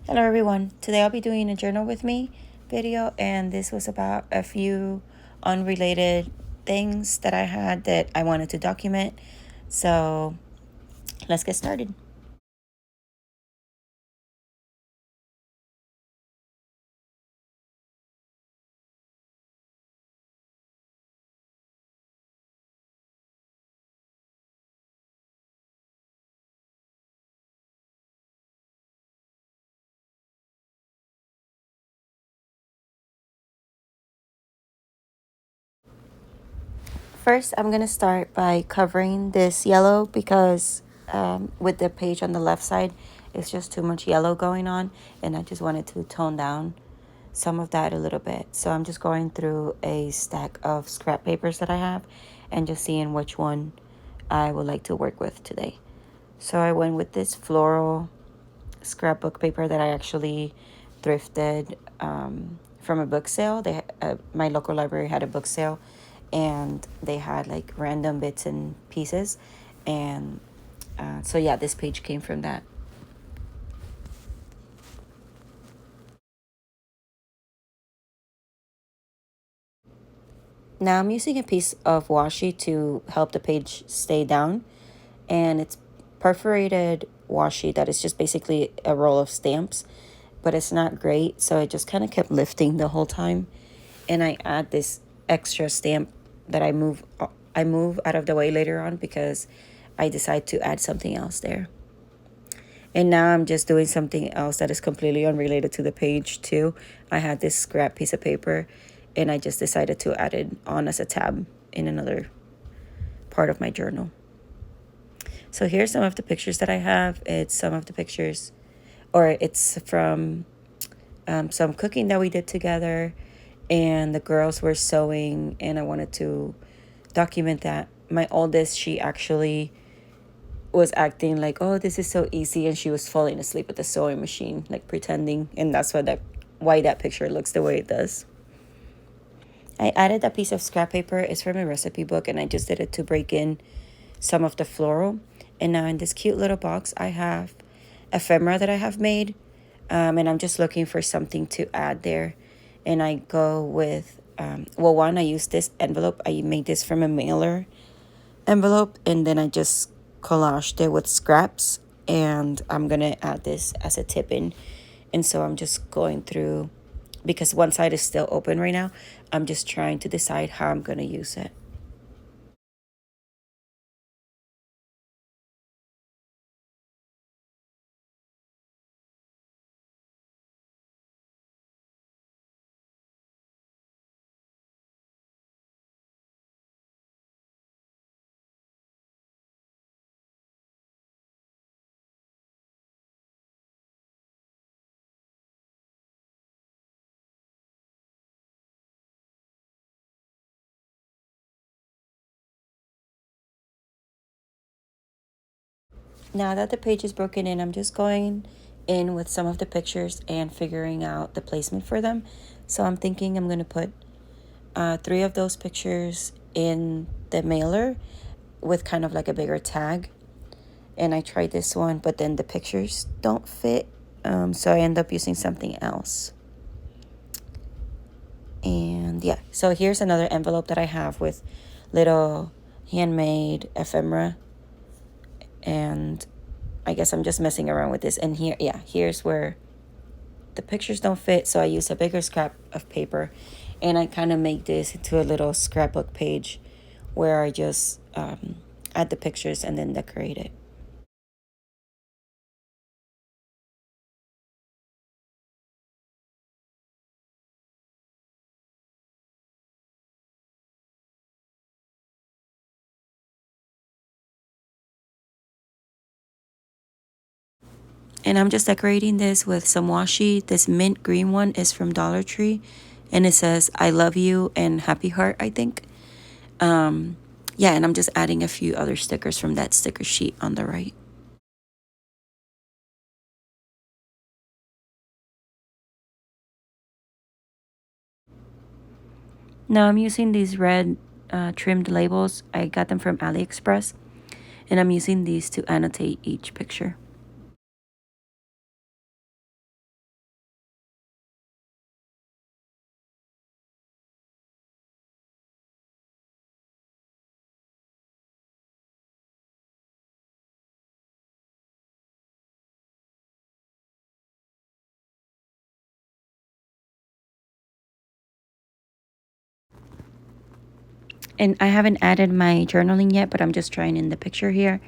Hello everyone. Today I'll be doing a journal with me video, and this was about a few unrelated things that I had that I wanted to document. So let's get started. First, I'm going to start by covering this yellow because with the page on the left side, it's just too much yellow going on, and I just wanted to tone down some of that a little bit. So I'm just going through a stack of scrap papers that I have and just seeing which one I would like to work with today. So I went with this floral scrapbook paper that I actually thrifted from a book sale. My local library had a book sale, and they had like random bits and pieces, and so yeah, this page came from that. Now I'm using a piece of washi to help the page stay down, and it's perforated washi that is just basically a roll of stamps, but it's not great, so I just kind of kept lifting the whole time. And I add this extra stamp that I move out of the way later on because I decide to add something else there. And now I'm just doing something else that is completely unrelated to the page too. I had this scrap piece of paper, and I just decided to add it on as a tab in another part of my journal. So here's some of the pictures that I have. It's some of the pictures, or it's from some cooking that we did together, and the girls were sewing, and I wanted to document that. My oldest, she actually was acting like, oh, this is so easy, and she was falling asleep at the sewing machine, like pretending, and that's why that picture looks the way it does. I added a piece of scrap paper. It's from a recipe book, and I just did it to break in some of the floral. And now in this cute little box, I have ephemera that I have made, and I'm just looking for something to add there. And I go with, one, I use this envelope. I made this from a mailer envelope, and then I just collaged it with scraps, and I'm gonna add this as a tip in. And so I'm just going through, because one side is still open right now, I'm just trying to decide how I'm gonna use it. Now that the page is broken in, I'm just going in with some of the pictures and figuring out the placement for them. So I'm thinking I'm going to put three of those pictures in the mailer with kind of like a bigger tag. And I tried this one, but then the pictures don't fit. So I end up using something else. And yeah, so here's another envelope that I have with little handmade ephemera, and I guess I'm just messing around with this. And here, yeah, here's where the pictures don't fit, so I use a bigger scrap of paper, and I kind of make this into a little scrapbook page where I just add the pictures and then decorate it. And I'm just decorating this with some washi. This mint green one is from Dollar Tree, and it says I love you and happy heart, I think. Yeah, and I'm just adding a few other stickers from that sticker sheet on the right. Now I'm using these red trimmed labels. I got them from AliExpress, and I'm using these to annotate each picture. And I haven't added my journaling yet, but I'm just trying in the picture here.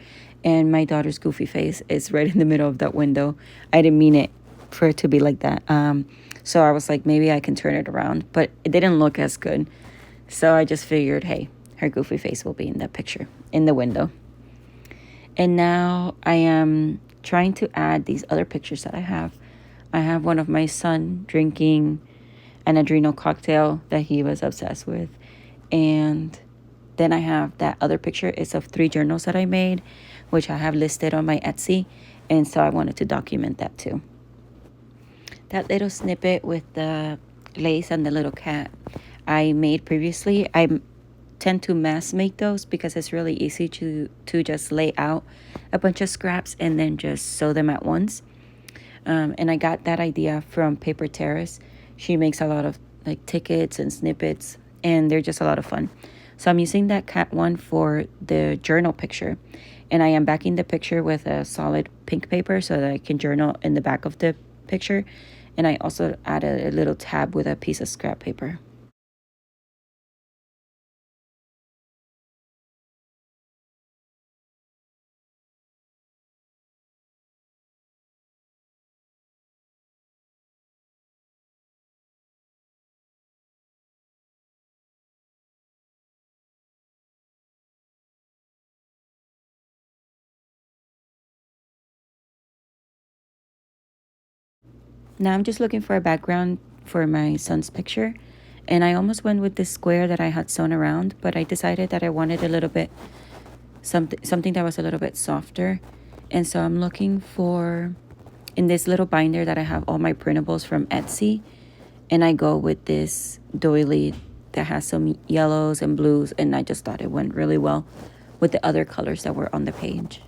And my daughter's goofy face is right in the middle of that window. I didn't mean it for it to be like that. So I was like, maybe I can turn it around, but it didn't look as good. So I just figured, hey, her goofy face will be in that picture in the window. And now I am trying to add these other pictures that I have. I have one of my son drinking an adrenal cocktail that he was obsessed with. And then I have that other picture. It's of 3 journals that I made, which I have listed on my Etsy. And so I wanted to document that too. That little snippet with the lace and the little cat I made previously. I tend to mass make those because it's really easy to just lay out a bunch of scraps and then just sew them at once. And I got that idea from Paper Terrace. She makes a lot of like tickets and snippets, and they're just a lot of fun. So I'm using that cat one for the journal picture, and I am backing the picture with a solid pink paper so that I can journal in the back of the picture. And I also added a little tab with a piece of scrap paper. Now I'm just looking for a background for my son's picture. And I almost went with this square that I had sewn around, but I decided that I wanted a little bit something that was a little bit softer. And so I'm looking for in this little binder that I have all my printables from Etsy, and I go with this doily that has some yellows and blues, and I just thought it went really well with the other colors that were on the page.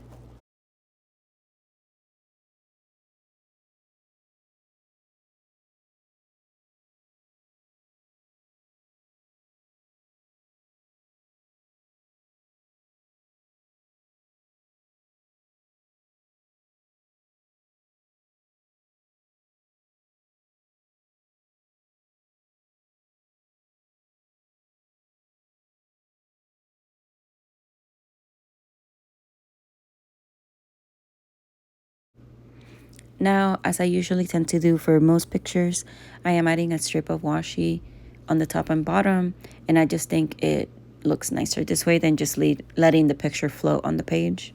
Now, as I usually tend to do for most pictures, I am adding a strip of washi on the top and bottom, and I just think it looks nicer this way than just letting the picture float on the page.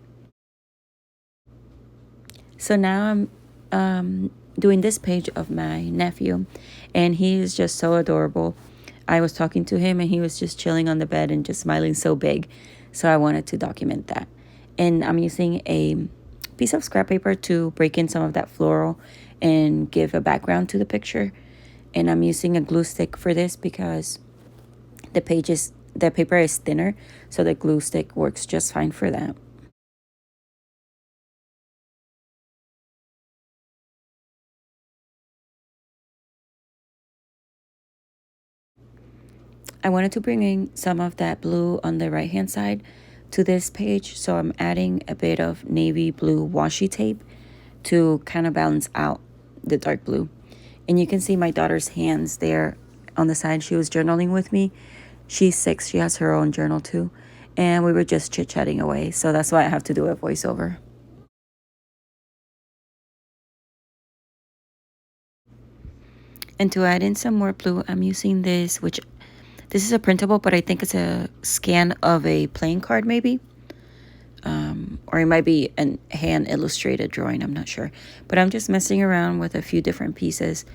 So now I'm doing this page of my nephew, and he is just so adorable. I was talking to him, and he was just chilling on the bed and just smiling so big. So I wanted to document that. And I'm using a piece of scrap paper to break in some of that floral and give a background to the picture. And I'm using a glue stick for this because the paper is thinner, so the glue stick works just fine for that. I wanted to bring in some of that blue on the right hand side to this page, so I'm adding a bit of navy blue washi tape to kind of balance out the dark blue. And you can see my daughter's hands there on the side. She was journaling with me. She's 6, she has her own journal too, and we were just chit-chatting away, so that's why I have to do a voiceover. And to add in some more blue, I'm using this, which this is a printable, but I think it's a scan of a playing card maybe. Or it might be a hand illustrated drawing, I'm not sure. But I'm just messing around with a few different pieces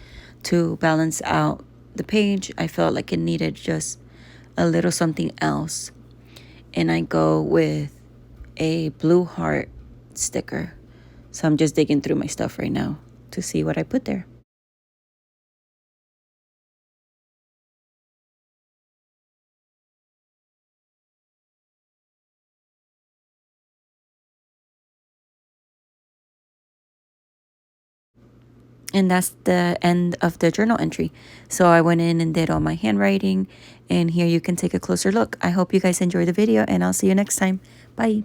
to balance out the page. I felt like it needed just a little something else. And I go with a blue heart sticker. So I'm just digging through my stuff right now to see what I put there. And that's the end of the journal entry. So I went in and did all my handwriting, and here you can take a closer look. I hope you guys enjoy the video, and I'll see you next time. Bye.